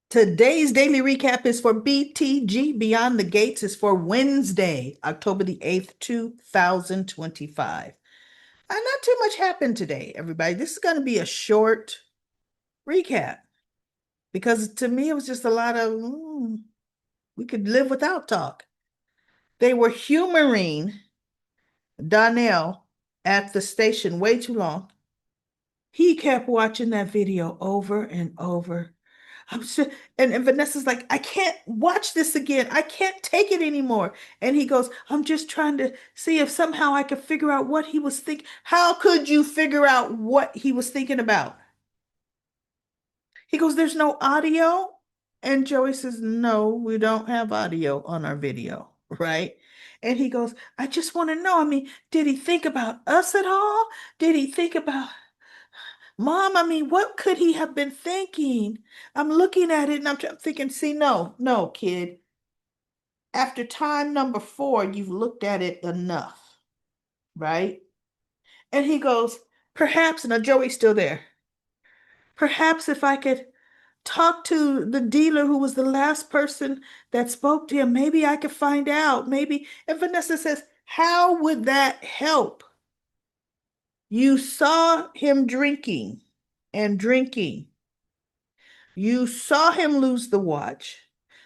Today's daily recap is for BTG. Beyond the Gates is for Wednesday, October the 8th, 2025. Not too much happened today, everybody. This is going to be a short recap because to me, it was just a lot of, we could live without talk. They were humoring Donnell at the station way too long. He kept watching that video over and over. I'm sure, and Vanessa's like, I can't watch this again. I can't take it anymore. And he goes, I'm just trying to see if somehow I could figure out what he was thinking. How could you figure out what he was thinking about? He goes, there's no audio. And Joey says, no, we don't have audio on our video, right? And he goes, I just want to know. I mean, did he think about us at all? Did he think about Mom? I mean, what could he have been thinking? I'm looking at it and I'm thinking, see, no, kid. After time number 4, you've looked at it enough, right? And he goes, perhaps, now Joey's still there. Perhaps if I could talk to the dealer who was the last person that spoke to him, maybe I could find out. Maybe. And Vanessa says, how would that help? You saw him drinking and drinking. You saw him lose the watch.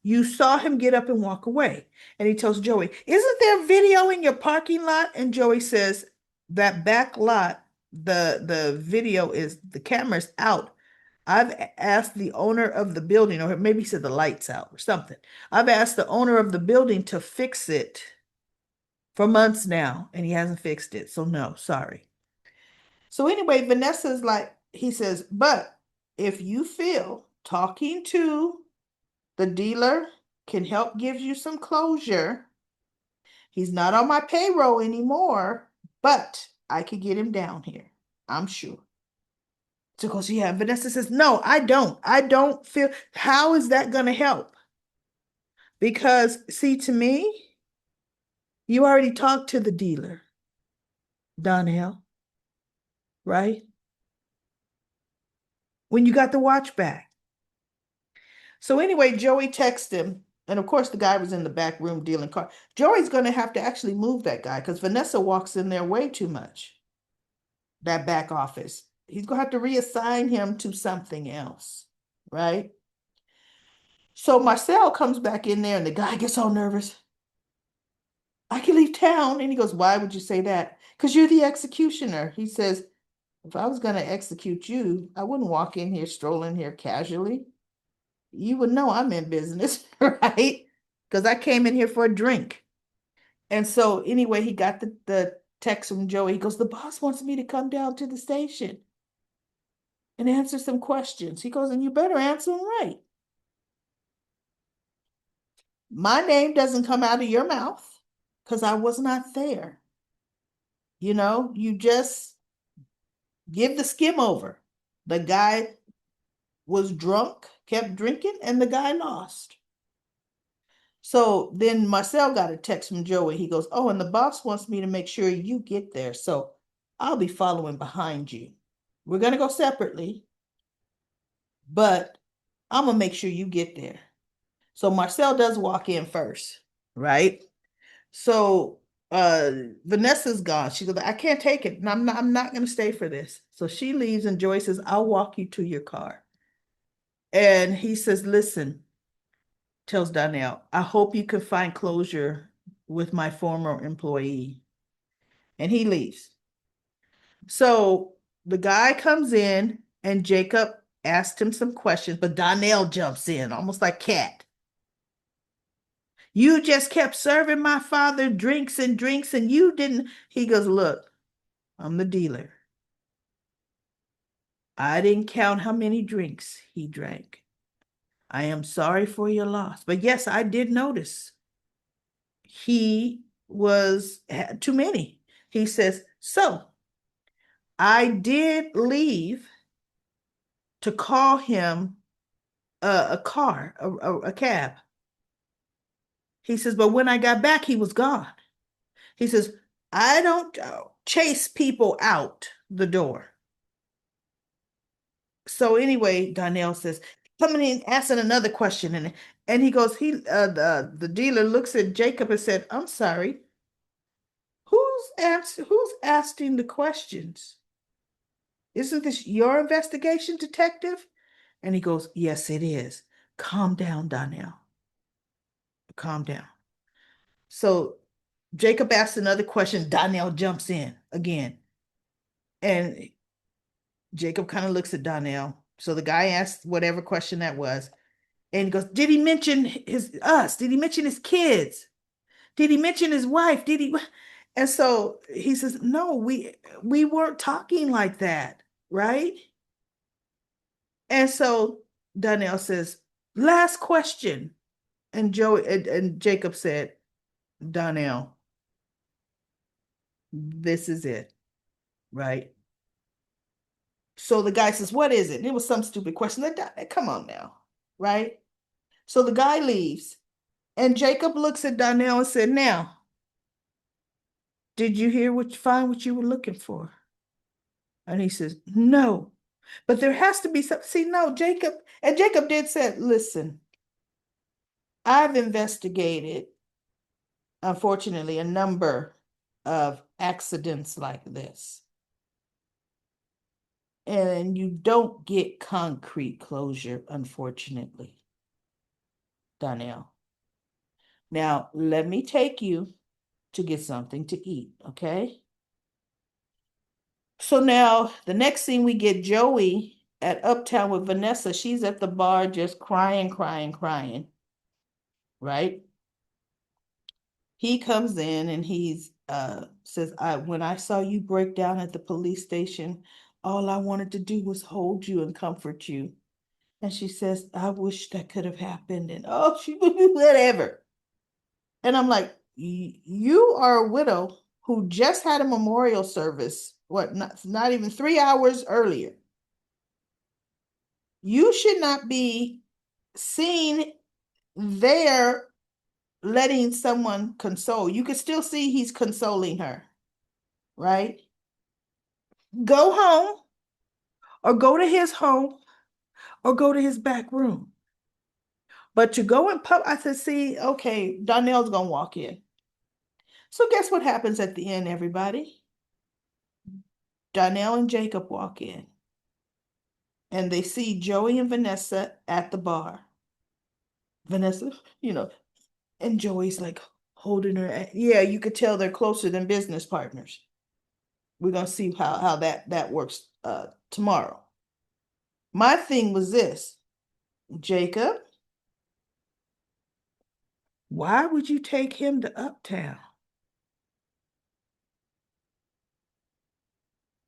You saw him get up and walk away. And he tells Joey, isn't there video in your parking lot? And Joey says, that back lot, the video is, the camera's out. I've asked the owner of the building, or maybe he said the lights out or something. I've asked the owner of the building to fix it for months now, and he hasn't fixed it. So no, sorry. So anyway, Vanessa's like, he says, but if you feel talking to the dealer can help give you some closure, he's not on my payroll anymore, but I could get him down here, I'm sure. So goes, yeah, Vanessa says, no, I don't. I don't feel, how is that going to help? Because see, to me, you already talked to the dealer, Donnell, right? When you got the watch back. So anyway, Joey texted him. And of course, the guy was in the back room dealing cards. Joey's going to have to actually move that guy because Vanessa walks in there way too much. That back office. He's going to have to reassign him to something else, right? So Marcel comes back in there and the guy gets all nervous. I can leave town. And he goes, why would you say that? Because you're the executioner. He says, if I was going to execute you, I wouldn't walk in here, stroll in here casually. You would know I'm in business, right? Because I came in here for a drink. And so anyway, he got the text from Joey. He goes, the boss wants me to come down to the station and answer some questions. He goes, and you better answer them right. My name doesn't come out of your mouth because I was not there. You just give the skim over. The guy was drunk, kept drinking, and the guy lost. So then Marcel got a text from Joey. He goes, oh, and the boss wants me to make sure you get there. So I'll be following behind you. We're going to go separately, but I'm going to make sure you get there. So Marcel does walk in first, right? So Vanessa's gone. She goes, I can't take it. And I'm not going to stay for this. So she leaves and Joy says, I'll walk you to your car. And he says, listen, tells Donnell, I hope you can find closure with my former employee. And he leaves. So the guy comes in and Jacob asked him some questions, but Donnell jumps in, almost like Cat. You just kept serving my father drinks and drinks, and you didn't. He goes, look, I'm the dealer. I didn't count how many drinks he drank. I am sorry for your loss. But yes, I did notice he had too many. He says, so I did leave to call him a car, a cab. He says, but when I got back, he was gone. He says, I don't chase people out the door. So anyway, Donnell says, coming in asking another question, and he goes, the dealer looks at Jacob and said, I'm sorry, who's asking the questions? Isn't this your investigation, detective? And he goes, yes, it is. Calm down, Donnell. Calm down. So Jacob asks another question. Donnell jumps in again. And Jacob kind of looks at Donnell. So the guy asks whatever question that was. And he goes, did he mention us? Did he mention his kids? Did he mention his wife? Did he? And so he says, no, we weren't talking like that, right? And so Donnell says, last question. And and Jacob said, Donnell, this is it, right? So the guy says, what is it? And it was some stupid question. Come on now, right? So the guy leaves, and Jacob looks at Donnell and said, now, did you find what you were looking for? And he says, no, but there has to be some. See, no, Jacob, and Jacob did say, listen, I've investigated, unfortunately, a number of accidents like this. And you don't get concrete closure, unfortunately, Donnell. Now, let me take you to get something to eat, okay? So now the next scene we get Joey at Uptown with Vanessa. She's at the bar just crying, crying, crying, right? He comes in and he's says, when I saw you break down at the police station, all I wanted to do was hold you and comfort you. And she says, I wish that could have happened. And oh, she whatever. And I'm like, you are a widow who just had a memorial service, not even 3 hours earlier. You should not be seen there letting someone console. You could still see he's consoling her, right? Go home or go to his home or go to his back room. But to go in public, I said, see, okay, Donnell's gonna walk in. So guess what happens at the end, everybody? Donnell and Jacob walk in and they see Joey and Vanessa at the bar. Vanessa, and Joey's like holding her. Yeah, you could tell they're closer than business partners. We're gonna see how that works tomorrow. My thing was this, Jacob, why would you take him to Uptown?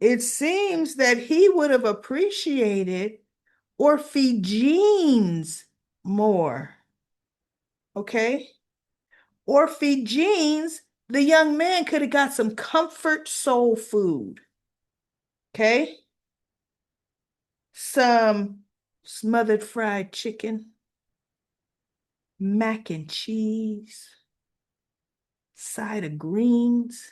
It seems that he would have appreciated Orphe Jeans more. Okay? Orphe Jeans, the young man could have got some comfort soul food. Okay? Some smothered fried chicken, mac and cheese, side of greens,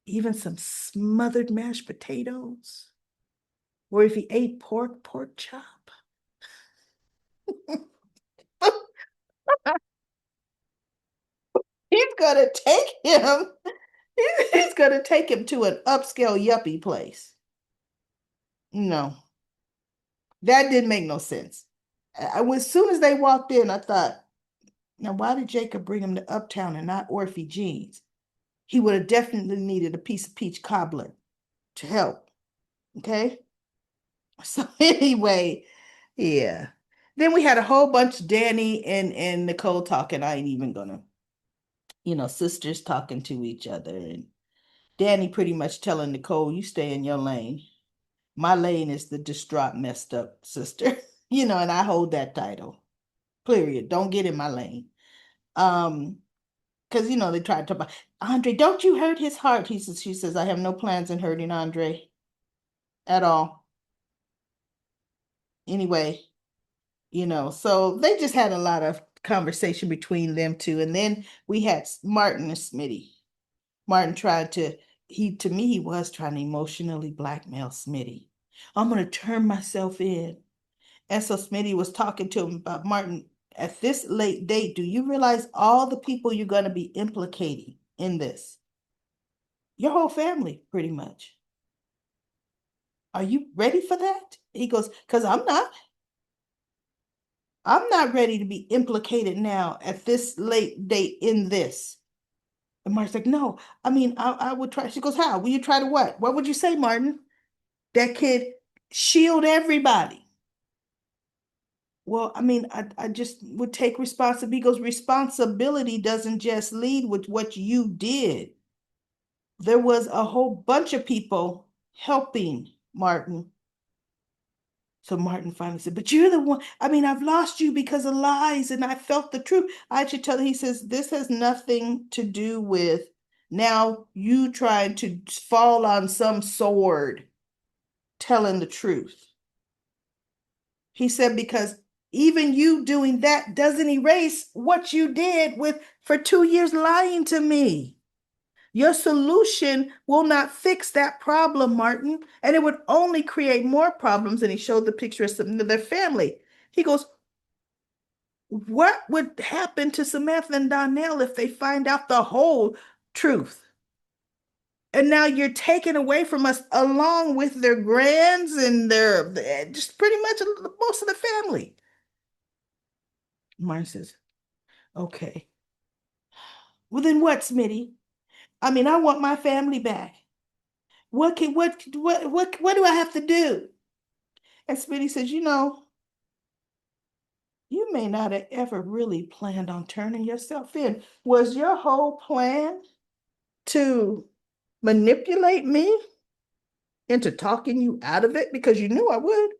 even some smothered mashed potatoes. Or if he ate pork chop. He's gonna take him. He's gonna take him to an upscale yuppie place. No, that didn't make no sense. As soon as they walked in, I thought, now why did Jacob bring him to Uptown and not Orphe Jeans? He would have definitely needed a piece of peach cobbler to help. Okay. So anyway, yeah. Then we had a whole bunch of Danny and Nicole talking. I ain't even gonna, sisters talking to each other. And Danny pretty much telling Nicole, you stay in your lane. My lane is the distraught, messed up sister, and I hold that title. Period. Don't get in my lane. Because they tried to talk about Andre, don't you hurt his heart? She says, I have no plans in hurting Andre at all. Anyway, so they just had a lot of conversation between them two. And then we had Martin and Smitty. Martin to me, he was trying to emotionally blackmail Smitty. I'm gonna turn myself in And so Smitty was talking to him about Martin. At this late date, do you realize all the people you're going to be implicating in this? Your whole family, pretty much. Are you ready for that? He goes, because I'm not. I'm not ready to be implicated now at this late date in this. And Martin's like, no, I mean, I would try. She goes, how? Will you try to what? What would you say, Martin? That could shield everybody. Well, I mean, I just would take responsibility because responsibility doesn't just lead with what you did. There was a whole bunch of people helping Martin. So Martin finally said, but you're the one. I mean, I've lost you because of lies and I felt the truth. I should tell you, he says, this has nothing to do with now you trying to fall on some sword telling the truth. He said, because even you doing that doesn't erase what you did with for 2 years lying to me. Your solution will not fix that problem, Martin, and it would only create more problems. And he showed the picture of some of their family. He goes, what would happen to Samantha and Donnell if they find out the whole truth? And now you're taken away from us along with their grands and their just pretty much most of the family. Martin says, okay. Well, then what, Smitty? I mean, I want my family back. What do I have to do? And Smitty says, you may not have ever really planned on turning yourself in. Was your whole plan to manipulate me into talking you out of it because you knew I would?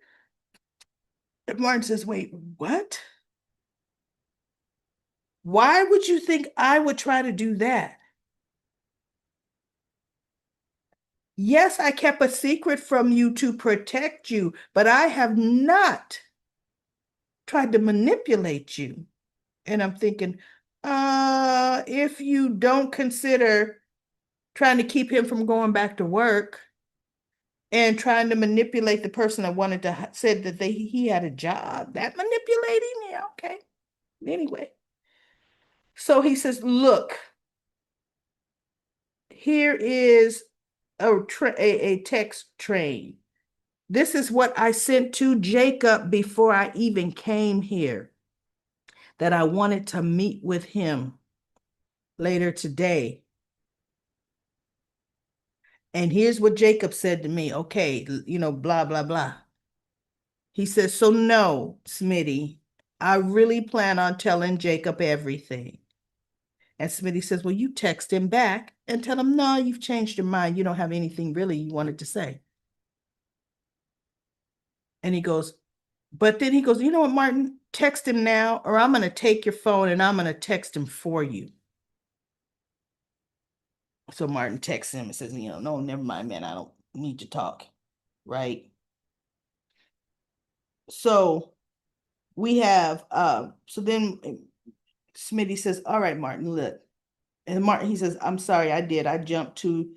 And Martin says, wait, what? Why would you think I would try to do that? Yes, I kept a secret from you to protect you, but I have not tried to manipulate you. And I'm thinking, if you don't consider trying to keep him from going back to work and trying to manipulate the person that wanted to said that he had a job, that manipulating, yeah, okay. Anyway, so he says, look, here is a text train. This is what I sent to Jacob before I even came here, that I wanted to meet with him later today. And here's what Jacob said to me. Okay, blah, blah, blah. He says, so no, Smitty, I really plan on telling Jacob everything. And Smitty says, well, you text him back and tell him, no, you've changed your mind. You don't have anything really you wanted to say. And he goes, but then he goes, you know what, Martin, text him now, or I'm going to take your phone and I'm going to text him for you. So Martin texts him and says, no, never mind, man. I don't need to talk. Right. So we have, so then Smitty says, all right, Martin, look. And Martin, he says, I'm sorry, I did. I jumped to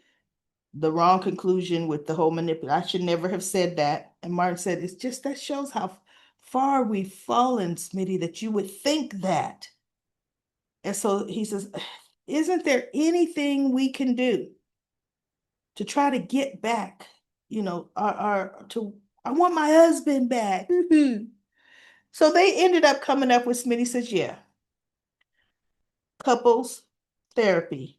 the wrong conclusion with the whole manipulation. I should never have said that. And Martin said, it's just that shows how far we've fallen, Smitty, that you would think that. And so he says, isn't there anything we can do to try to get back, I want my husband back. So they ended up coming up with Smitty says, yeah, couples therapy,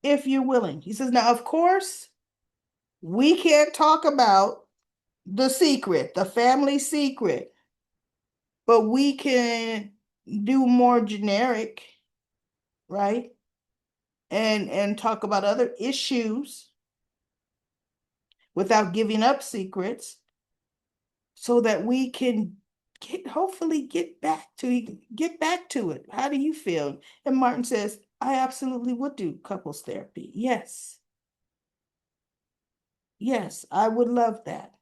if you're willing. He says, now, of course, we can't talk about the secret, the family secret, but we can do more generic, right? And talk about other issues without giving up secrets so that we can hopefully get back to it. How do you feel? And Martin says, I absolutely would do couples therapy. Yes. Yes, I would love that.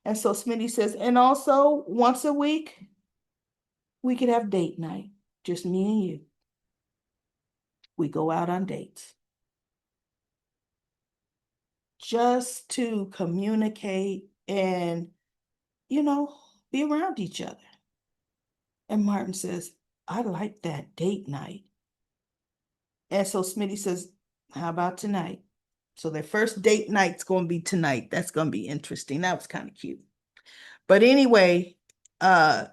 And so Smitty says, and also once a week, we could have date night, just me and you. We go out on dates just to communicate and you know, be around each other. And Martin says, I like that date night. And so Smitty says, how about tonight? So their first date night's going to be tonight. That's going to be interesting. That was kind of cute. But anyway, uh,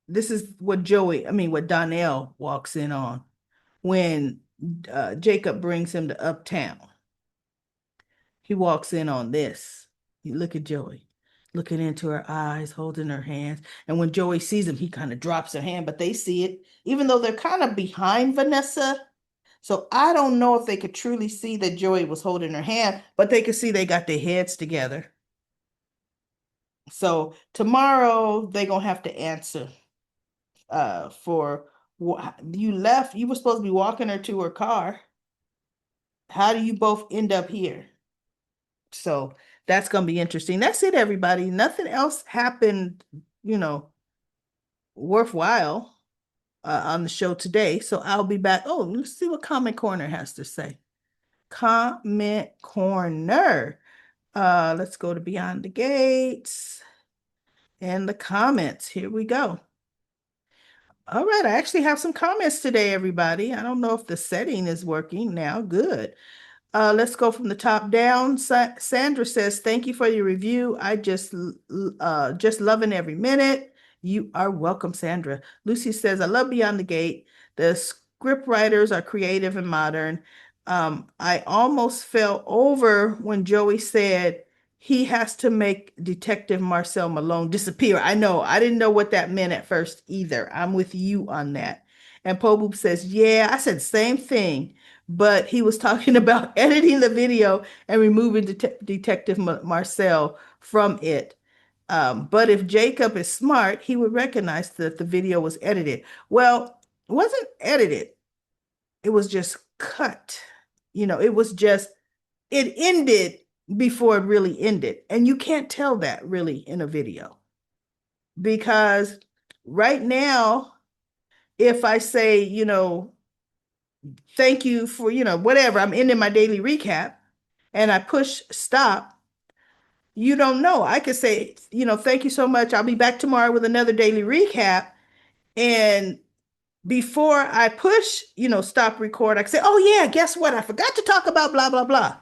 this is what Donnell walks in on when Jacob brings him to Uptown. He walks in on this. You look at Joey, looking into her eyes, holding her hands. And when Joey sees him, he kind of drops her hand, but they see it, even though they're kind of behind Vanessa. So I don't know if they could truly see that Joey was holding her hand, but they could see they got their heads together. So tomorrow they're gonna have to answer for you left. You were supposed to be walking her to her car. How do you both end up here? So that's going to be interesting. That's it, everybody. Nothing else happened, you know, worthwhile on the show today. So I'll be back. Oh, let's see what Comment Corner has to say. Comment Corner. Let's go to Beyond the Gates and the comments. Here we go. All right, I actually have some comments today, everybody. I don't know if the setting is working now. Good. Let's go from the top down. Sandra says, "Thank you for your review. I just loving every minute." You are welcome, Sandra. Lucy says, "I love Beyond the Gate. The script writers are creative and modern. I almost fell over when Joey said he has to make Detective Marcel Malone disappear. I know. I didn't know what that meant at first either. I'm with you on that." And Poboop says, "Yeah, I said same thing, but he was talking about editing the video and removing Detective Marcel from it. But if Jacob is smart, he would recognize that the video was edited." Well, it wasn't edited. It was just cut. It was just, it ended before it really ended. And you can't tell that really in a video because right now, if I say, thank you for, whatever, I'm ending my daily recap and I push stop, you don't know. I could say, thank you so much. I'll be back tomorrow with another daily recap. And before I push, stop record, I can say, oh yeah, guess what? I forgot to talk about blah, blah, blah.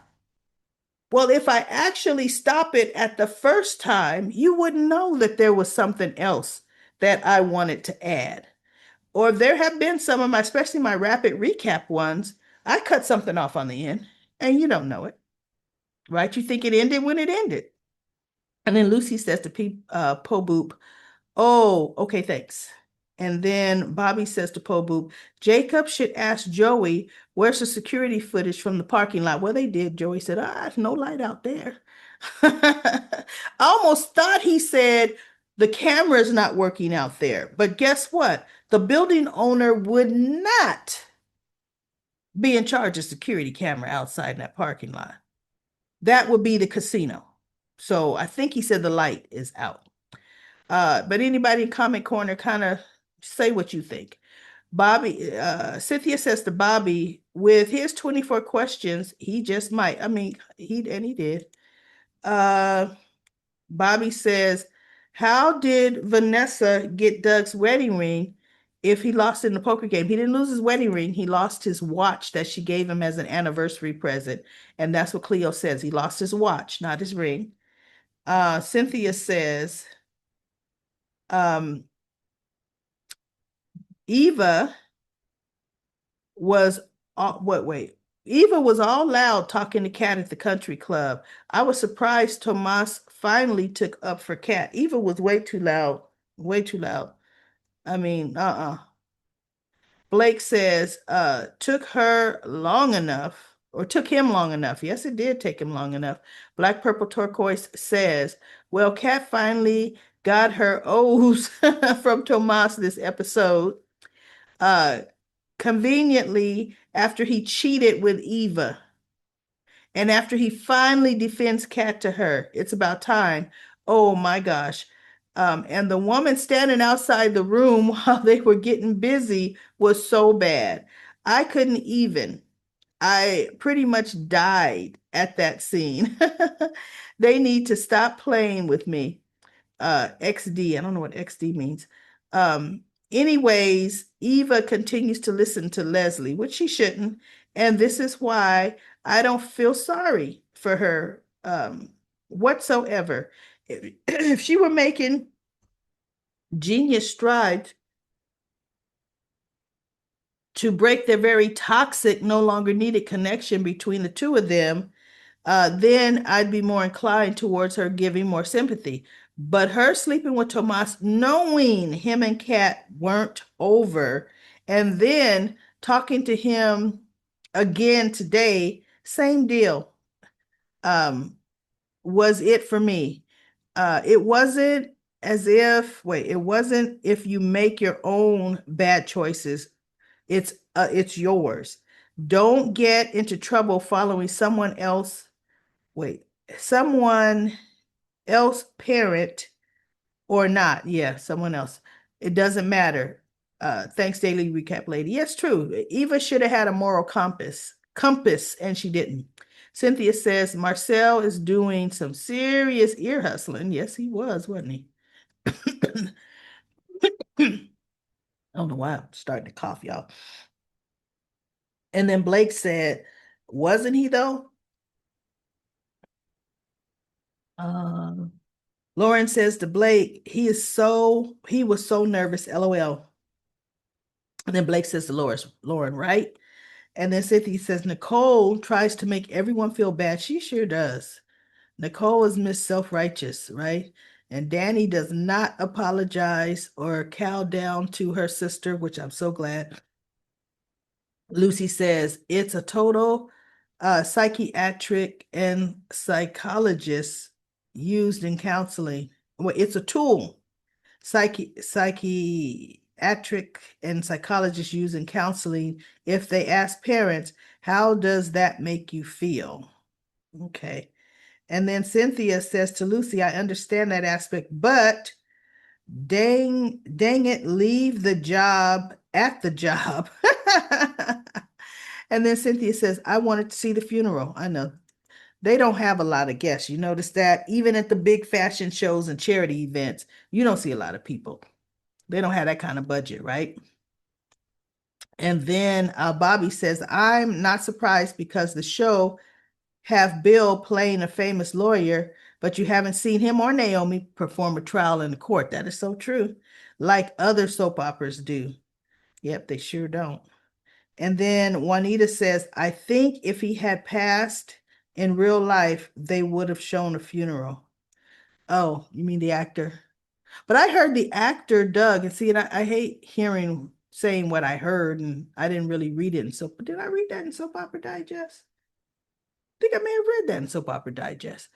Well, if I actually stop it at the first time, you wouldn't know that there was something else that I wanted to add. Or there have been some of my, especially my rapid recap ones, I cut something off on the end and you don't know it, right? You think it ended when it ended. And then Lucy says to Po Boop, "Oh, okay, thanks." And then Bobby says to Po Boop, "Jacob should ask Joey, where's the security footage from the parking lot?" Well, they did. Joey said, no light out there. I almost thought he said, the camera is not working out there. But guess what? The building owner would not be in charge of security camera outside in that parking lot. That would be the casino. So I think he said the light is out. But anybody in comment corner, kind of say what you think. Cynthia says to Bobby, with his 24 questions, he just might. I mean, he did. Bobby says, how did Vanessa get Doug's wedding ring if he lost in the poker game? He didn't lose his wedding ring. He lost his watch that she gave him as an anniversary present. And that's what Cleo says. He lost his watch, not his ring. Cynthia says, Eva was wait. Eva was all loud talking to Kat at the country club. I was surprised Tomas finally took up for Kat. Eva was way too loud. Way too loud. I mean, Blake says, took her long enough, or took him long enough. Yes, it did take him long enough. Black Purple Turquoise says, well, Kat finally got her O's from Tomas this episode. Conveniently, after he cheated with Eva. And after he finally defends Kat to her, it's about time. Oh my gosh. And the woman standing outside the room while they were getting busy was so bad. I couldn't even. I pretty much died at that scene. They need to stop playing with me. XD. I don't know what XD means. Um, Anyways, Eva continues to listen to Leslie, which she shouldn't. And this is why I don't feel sorry for her whatsoever. If she were making genius strides to break their very toxic, no longer needed connection between the two of them, then I'd be more inclined towards her giving more sympathy. But her sleeping with Tomas, knowing him and Kat weren't over, and then talking to him again today, same deal, um, was it for me. It wasn't it wasn't if you make your own bad choices, it's yours. Don't get into trouble following wait, someone else parent or not. Yeah, someone else. It doesn't matter. Thanks, Daily Recap Lady. Yes, true. Eva should have had a moral compass, and she didn't. Cynthia says Marcel is doing some serious ear hustling. Yes, he was, wasn't he? I don't know why I'm starting to cough, y'all. And then Blake said, wasn't he though? Um, Lauren says to Blake, he was so nervous, LOL. And then Blake says to Lauren, right? And then Cynthia says, Nicole tries to make everyone feel bad. She sure does. Nicole is Miss Self-Righteous, right? And Danny does not apologize or cow down to her sister, which I'm so glad. Lucy says, it's a total psychiatric and psychologist used in counseling. Well, it's a tool psychiatric and psychologists use in counseling if they ask parents, how does that make you feel? Okay. And then Cynthia says to Lucy, I understand that aspect, but dang it, leave the job at the job. And then Cynthia says, I wanted to see the funeral. I know they don't have a lot of guests. You notice that even at the big fashion shows and charity events, you don't see a lot of people. They don't have that kind of budget, right? And then Bobby says, I'm not surprised because the show have Bill playing a famous lawyer, but you haven't seen him or Naomi perform a trial in the court. That is so true. Like other soap operas do. Yep, they sure don't. And then Juanita says, I think if he had passed in real life, they would have shown a funeral. Oh, you mean the actor? But I heard the actor Doug, and see, and I hate hearing saying what I heard, and I didn't really read it. And so, but did I read that in Soap Opera Digest? I think I may have read that in Soap Opera Digest.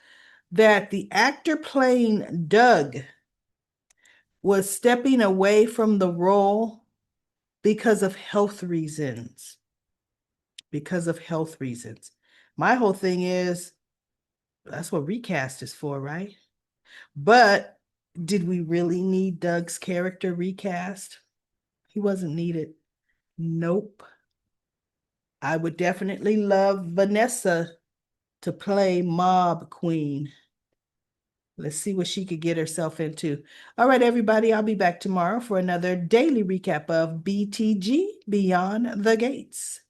That the actor playing Doug was stepping away from the role because of health reasons. Because of health reasons. My whole thing is that's what recast is for, right? But did we really need Doug's character recast? He wasn't needed. Nope. I would definitely love Vanessa to play Mob Queen. Let's see what she could get herself into. All right, everybody, I'll be back tomorrow for another daily recap of BTG Beyond the Gates.